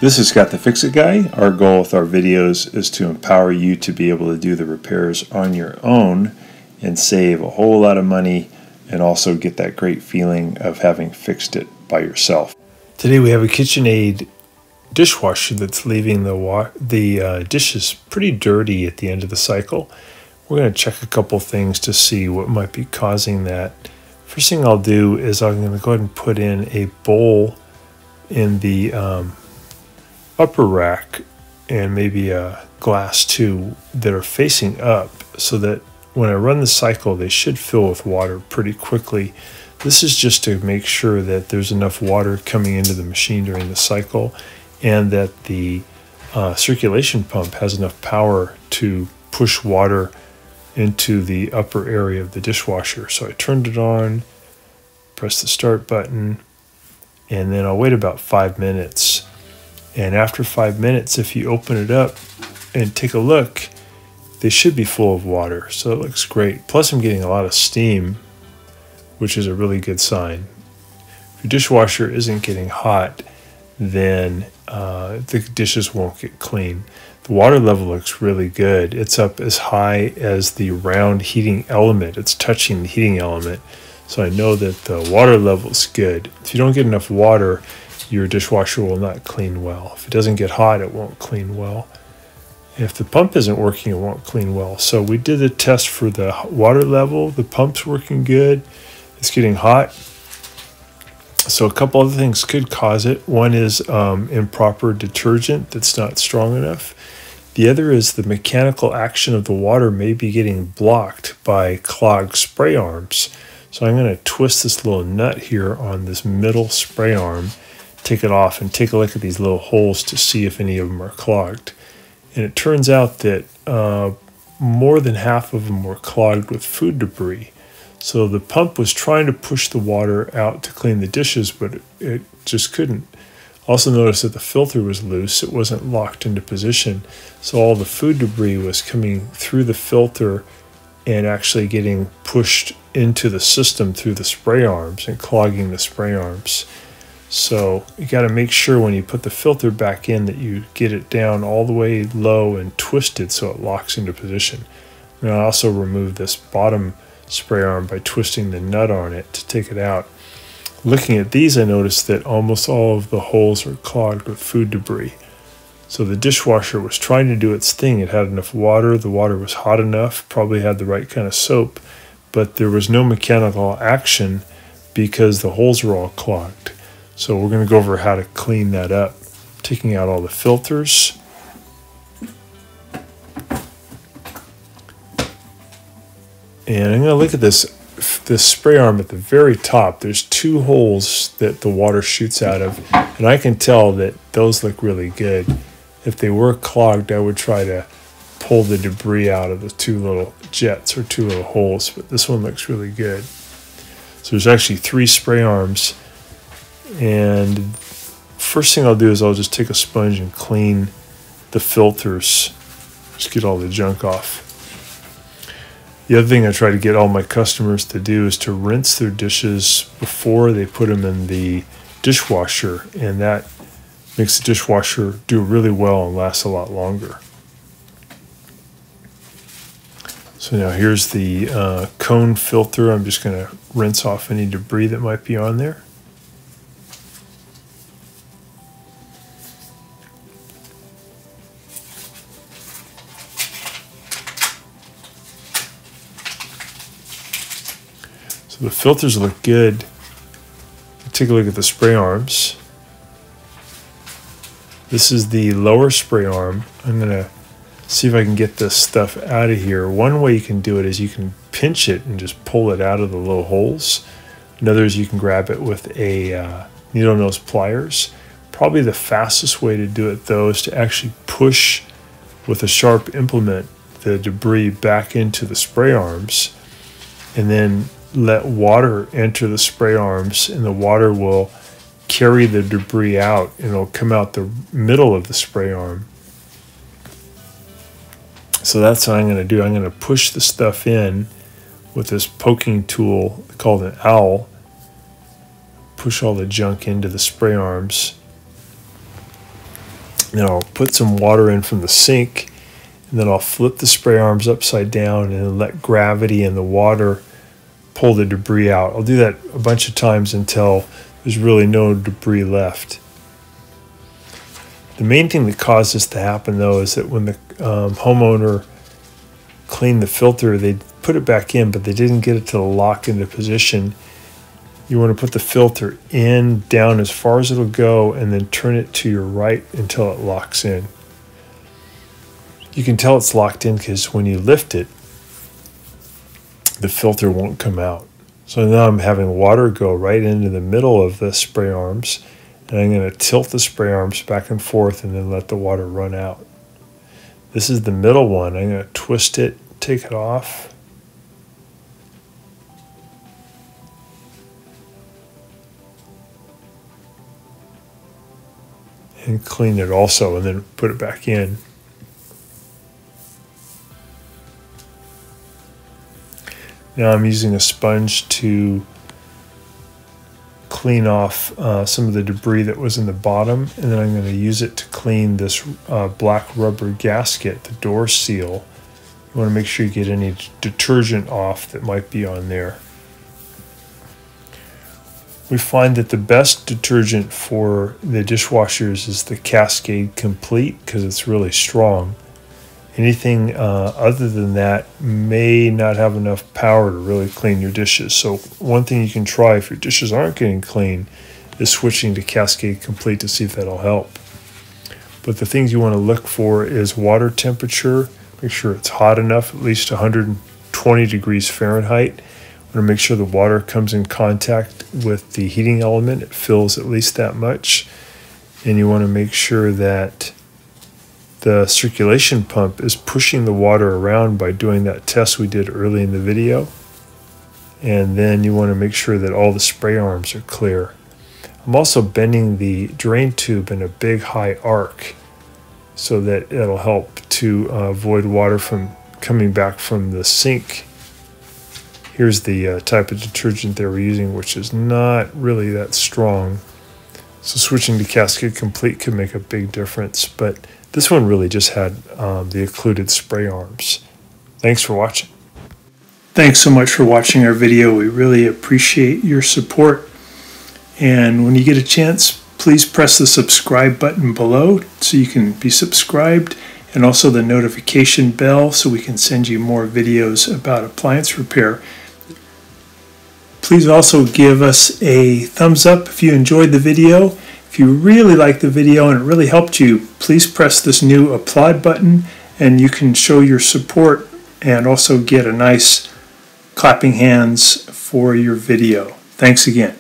This is Scott the Fix-It Guy. Our goal with our videos is to empower you to be able to do the repairs on your own and save a whole lot of money and also get that great feeling of having fixed it by yourself. Today we have a Kitchenaid dishwasher that's leaving the dishes pretty dirty at the end of the cycle. We're going to check a couple things to see what might be causing that. First thing I'll do is I'm going to go ahead and put in a bowl in the upper rack and maybe a glass too that are facing up so that when I run the cycle they should fill with water pretty quickly. This is just to make sure that there's enough water coming into the machine during the cycle and that the circulation pump has enough power to push water into the upper area of the dishwasher. So I turned it on, press the start button, and then I'll wait about 5 minutes. And after 5 minutes, if you open it up and take a look, they should be full of water. So it looks great. Plus I'm getting a lot of steam, which is a really good sign. If your dishwasher isn't getting hot, then the dishes won't get clean. The water level looks really good. It's up as high as the round heating element. It's touching the heating element. So I know that the water level is good. If you don't get enough water, your dishwasher will not clean well. If it doesn't get hot, it won't clean well. If the pump isn't working, it won't clean well. So we did a test for the water level. The pump's working good. It's getting hot. So a couple other things could cause it. One is improper detergent that's not strong enough. The other is the mechanical action of the water may be getting blocked by clogged spray arms. So I'm going to twist this little nut here on this middle spray arm, take it off, and take a look at these little holes to see if any of them are clogged. And it turns out that more than half of them were clogged with food debris. So the pump was trying to push the water out to clean the dishes, but it just couldn't. Also notice that the filter was loose. It wasn't locked into position. So all the food debris was coming through the filter and actually getting pushed into the system through the spray arms and clogging the spray arms. So you got to make sure when you put the filter back in that you get it down all the way low and twist it so it locks into position. And I also remove this bottom spray arm by twisting the nut on it to take it out. Looking at these, I noticed that almost all of the holes are clogged with food debris. So the dishwasher was trying to do its thing. It had enough water. The water was hot enough, probably had the right kind of soap, but there was no mechanical action because the holes were all clogged. So we're going to go over how to clean that up, taking out all the filters. And I'm going to look at this spray arm at the very top. There's 2 holes that the water shoots out of, and I can tell that those look really good. If they were clogged, I would try to pull the debris out of the 2 little jets or 2 little holes, but this one looks really good. So there's actually 3 spray arms, and first thing I'll do is I'll just take a sponge and clean the filters, just get all the junk off. The other thing I try to get all my customers to do is to rinse their dishes before they put them in the dishwasher, and that makes the dishwasher do really well and last a lot longer. So now here's the cone filter. I'm just going to rinse off any debris that might be on there. So the filters look good. Take a look at the spray arms. This is the lower spray arm. I'm going to see if I can get this stuff out of here. One way you can do it is you can pinch it and just pull it out of the little holes. Another is you can grab it with a needle nose pliers. Probably the fastest way to do it though is to actually push with a sharp implement the debris back into the spray arms and then let water enter the spray arms, and the water will carry the debris out and it'll come out the middle of the spray arm. So that's what I'm going to do. I'm going to push the stuff in with this poking tool called an owl. Push all the junk into the spray arms. Then I'll put some water in from the sink, and then I'll flip the spray arms upside down and let gravity and the water pull the debris out. I'll do that a bunch of times until there's really no debris left. The main thing that caused this to happen, though, is that when the homeowner cleaned the filter, they put it back in, but they didn't get it to lock into position. You want to put the filter in, down as far as it'll go, and then turn it to your right until it locks in. You can tell it's locked in because when you lift it, the filter won't come out. So now I'm having water go right into the middle of the spray arms, and I'm going to tilt the spray arms back and forth and then let the water run out. This is the middle one. I'm going to twist it, take it off. And clean it also, and then put it back in. Now I'm using a sponge to clean off some of the debris that was in the bottom, and then I'm going to use it to clean this black rubber gasket, the door seal. You want to make sure you get any detergent off that might be on there. We find that the best detergent for the dishwashers is the Kitchenaid Complete because it's really strong. Anything other than that may not have enough power to really clean your dishes. So one thing you can try if your dishes aren't getting clean is switching to Kitchenaid Complete to see if that'll help. But the things you want to look for is water temperature. Make sure it's hot enough, at least 120 degrees Fahrenheit. You want to make sure the water comes in contact with the heating element. It fills at least that much. And you want to make sure that the circulation pump is pushing the water around by doing that test we did early in the video. And then you want to make sure that all the spray arms are clear. I'm also bending the drain tube in a big high arc so that it'll help to avoid water from coming back from the sink. Here's the type of detergent they were using, which is not really that strong. So switching to Kitchenaid Complete could make a big difference, but this one really just had the occluded spray arms. Thanks for watching. Thanks so much for watching our video. We really appreciate your support. And when you get a chance, please press the subscribe button below so you can be subscribed, and also the notification bell so we can send you more videos about appliance repair. Please also give us a thumbs up if you enjoyed the video. If you really liked the video and it really helped you, please press this new applaud button and you can show your support and also get a nice clapping hands for your video. Thanks again.